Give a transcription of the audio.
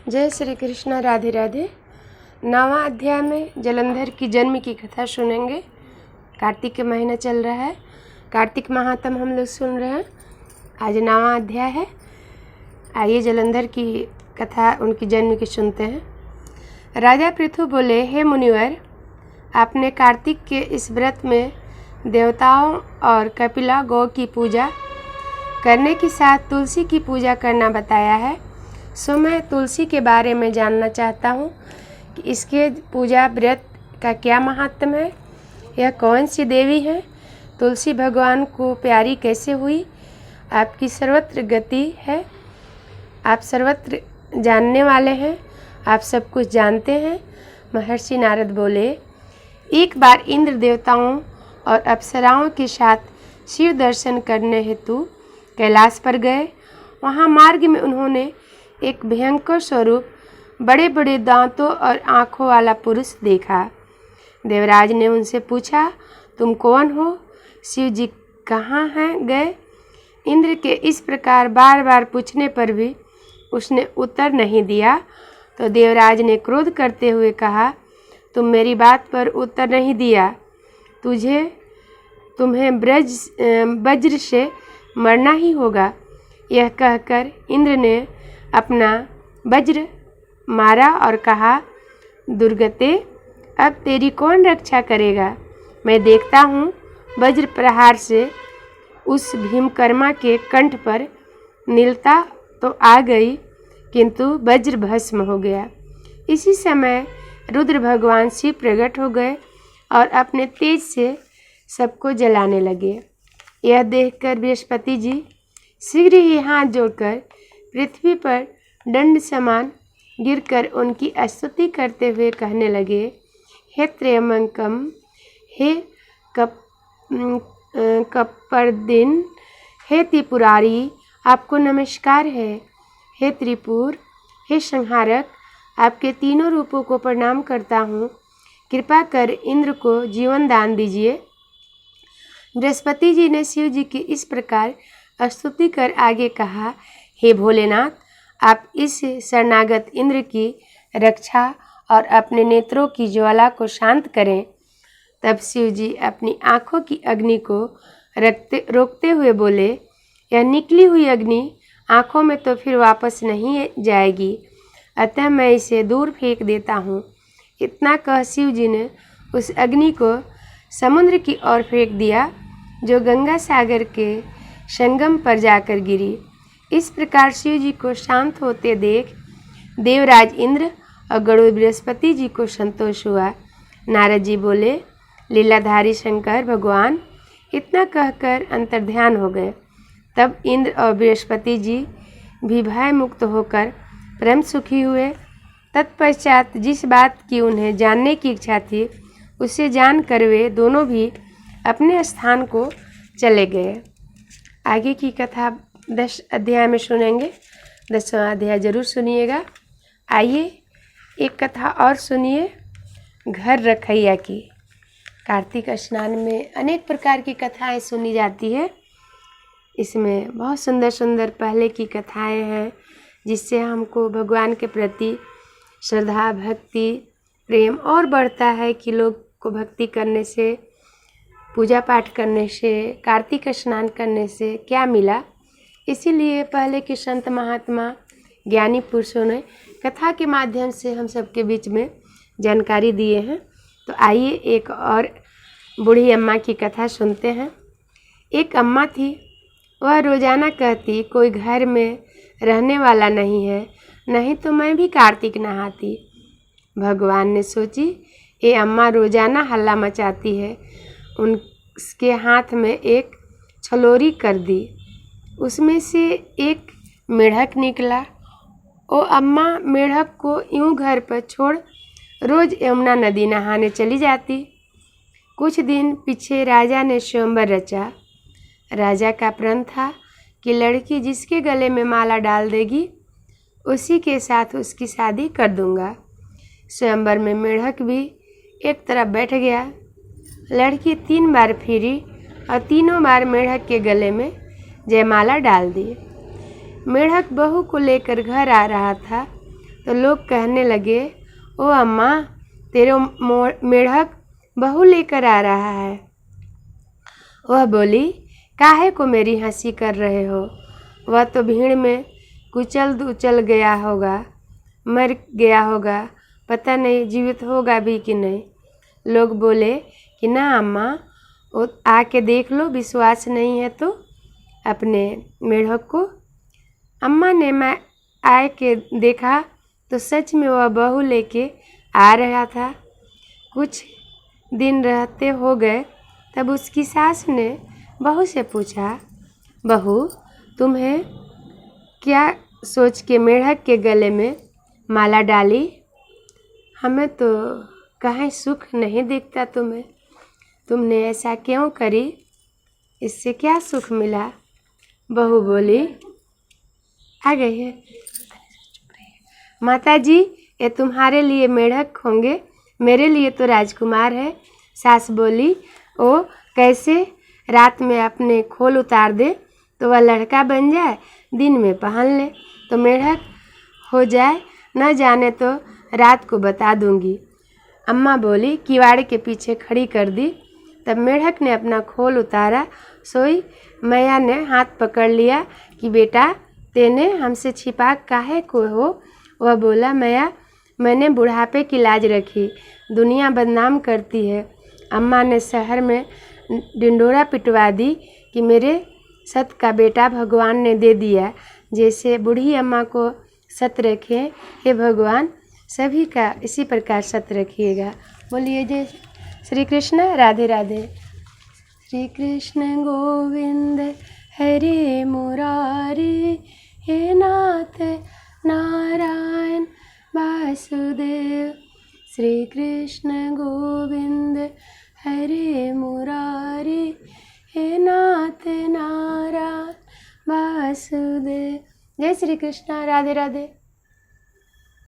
जय श्री कृष्ण। राधे राधे। 9वां अध्याय में जलंधर की जन्म की कथा सुनेंगे। कार्तिक का महीना चल रहा है, कार्तिक महात्म हम लोग सुन रहे हैं। आज 9वां अध्याय है। आइए जलंधर की कथा, उनकी जन्म की सुनते हैं। राजा पृथु बोले, हे मुनिवर, आपने कार्तिक के इस व्रत में देवताओं और कपिला गौ की पूजा करने के साथ तुलसी की पूजा करना बताया है। सो मैं तुलसी के बारे में जानना चाहता हूँ कि इसके पूजा व्रत का क्या महात्म है। यह कौन सी देवी है? तुलसी भगवान को प्यारी कैसे हुई? आपकी सर्वत्र गति है, आप सर्वत्र जानने वाले हैं, आप सब कुछ जानते हैं। महर्षि नारद बोले, एक बार इंद्र देवताओं और अप्सराओं के साथ शिव दर्शन करने हेतु कैलाश पर गए। वहाँ मार्ग में उन्होंने एक भयंकर स्वरूप बड़े बड़े दांतों और आँखों वाला पुरुष देखा। देवराज ने उनसे पूछा, तुम कौन हो? शिव जी कहाँ हैं गए? इंद्र के इस प्रकार बार बार पूछने पर भी उसने उत्तर नहीं दिया तो देवराज ने क्रोध करते हुए कहा, तुम मेरी बात पर उत्तर नहीं दिया, तुम्हें वज्र से मरना ही होगा। यह कहकर इंद्र ने अपना वज्र मारा और कहा, दुर्गते, अब तेरी कौन रक्षा करेगा? मैं देखता हूँ। वज्र प्रहार से उस भीमकर्मा के कंठ पर नीलता तो आ गई, किंतु वज्र भस्म हो गया। इसी समय रुद्र भगवान शिव प्रकट हो गए और अपने तेज से सबको जलाने लगे। यह देखकर बृहस्पति जी शीघ्र ही हाथ जोड़कर पृथ्वी पर दंड समान गिरकर उनकी स्तुति करते हुए कहने लगे, हे त्रयंबकम, हे कपर्दिन, हे त्रिपुरारी, आपको नमस्कार है। हे त्रिपुर, हे संहारक, आपके तीनों रूपों को प्रणाम करता हूँ। कृपा कर इंद्र को जीवन दान दीजिए। बृहस्पति जी ने शिव जी की इस प्रकार स्तुति कर आगे कहा, हे भोलेनाथ, आप इस शरणागत इंद्र की रक्षा और अपने नेत्रों की ज्वाला को शांत करें। तब शिव जी अपनी आँखों की अग्नि को रोकते हुए बोले, यह निकली हुई अग्नि आँखों में तो फिर वापस नहीं जाएगी, अतः मैं इसे दूर फेंक देता हूँ। इतना कह शिव जी ने उस अग्नि को समुद्र की ओर फेंक दिया, जो गंगा सागर के संगम पर जाकर गिरी। इस प्रकार शिव जी को शांत होते देख देवराज इंद्र और गरुड़ बृहस्पति जी को संतोष हुआ। नारद जी बोले, लीलाधारी शंकर भगवान, इतना कहकर अंतर्ध्यान हो गए। तब इंद्र और बृहस्पति जी भी भय मुक्त होकर परम सुखी हुए। तत्पश्चात जिस बात की उन्हें जानने की इच्छा थी उसे जानकर वे दोनों भी अपने स्थान को चले गए। आगे की कथा 10 अध्याय में सुनेंगे। 10वां अध्याय जरूर सुनिएगा। आइए एक कथा और सुनिए, घर रखैया की। कार्तिक स्नान में अनेक प्रकार की कथाएं सुनी जाती है। इसमें बहुत सुंदर सुंदर पहले की कथाएं हैं, जिससे हमको भगवान के प्रति श्रद्धा, भक्ति, प्रेम और बढ़ता है कि लोग को भक्ति करने से, पूजा पाठ करने से, कार्तिक स्नान करने से क्या मिला। इसीलिए पहले के संत महात्मा ज्ञानी पुरुषों ने कथा के माध्यम से हम सबके बीच में जानकारी दिए हैं। तो आइए एक और बूढ़ी अम्मा की कथा सुनते हैं। एक अम्मा थी, वह रोजाना कहती, कोई घर में रहने वाला नहीं है, नहीं तो मैं भी कार्तिक नहाती। भगवान ने सोची, ये अम्मा रोजाना हल्ला मचाती है। उसके हाथ में एक छलोरी कर दी, उसमें से एक मेढक निकला। वो अम्मा मेढक को यूं घर पर छोड़ रोज यमुना नदी नहाने चली जाती। कुछ दिन पीछे राजा ने स्वयंवर रचा। राजा का प्रण था कि लड़की जिसके गले में माला डाल देगी उसी के साथ उसकी शादी कर दूंगा। स्वयंवर में मेढक भी एक तरफ बैठ गया। लड़की 3 बार फिरी और तीनों बार मेढक के गले में जयमाला डाल दी। मेढक बहू को लेकर घर आ रहा था। तो लोग कहने लगे, ओ अम्मा, तेरे मेढक बहू लेकर आ रहा है। वह बोली, काहे को मेरी हंसी कर रहे हो? वह तो भीड़ में कुचल उचल गया होगा, मर गया होगा, पता नहीं जीवित होगा भी कि नहीं। लोग बोले कि ना अम्मा, वो आके देख लो, विश्वास नहीं है तो अपने मेढक को। अम्मा ने मैं आए के देखा तो सच में वह बहू लेके आ रहा था। कुछ दिन रहते हो गए तब उसकी सास ने बहू से पूछा, बहू, तुम्हें क्या सोच के मेढक के गले में माला डाली? हमें तो कहीं सुख नहीं दिखता तुम्हें, तुमने ऐसा क्यों करी? इससे क्या सुख मिला? बहू बोली, आ गई है। माता जी, ये तुम्हारे लिए मेढक होंगे, मेरे लिए तो राजकुमार है। सास बोली, ओ कैसे? रात में अपने खोल उतार दे तो वह लड़का बन जाए, दिन में पहन ले तो मेढक हो जाए, न जाने तो रात को बता दूंगी। अम्मा बोली, किवाड़ के पीछे खड़ी कर दी। तब मेढक ने अपना खोल उतारा। सोई मैया ने हाथ पकड़ लिया कि बेटा, तेने हमसे छिपा काहे को हो? वह बोला, मैया, मैंने बुढ़ापे की लाज रखी, दुनिया बदनाम करती है। अम्मा ने शहर में डिंडोरा पिटवा दी कि मेरे सत का बेटा भगवान ने दे दिया। जैसे बूढ़ी अम्मा को सत रखे, हे भगवान सभी का इसी प्रकार सत रखिएगा। बोलिए जय श्री कृष्ण। राधे राधे। श्री कृष्ण गोविंद हरे मुरारी, हे नाथ नारायण वासुदेव। श्री कृष्ण गोविंद हरे मुरारी, हे नाथ नारायण वासुदेव। जय श्री कृष्ण। राधे राधे।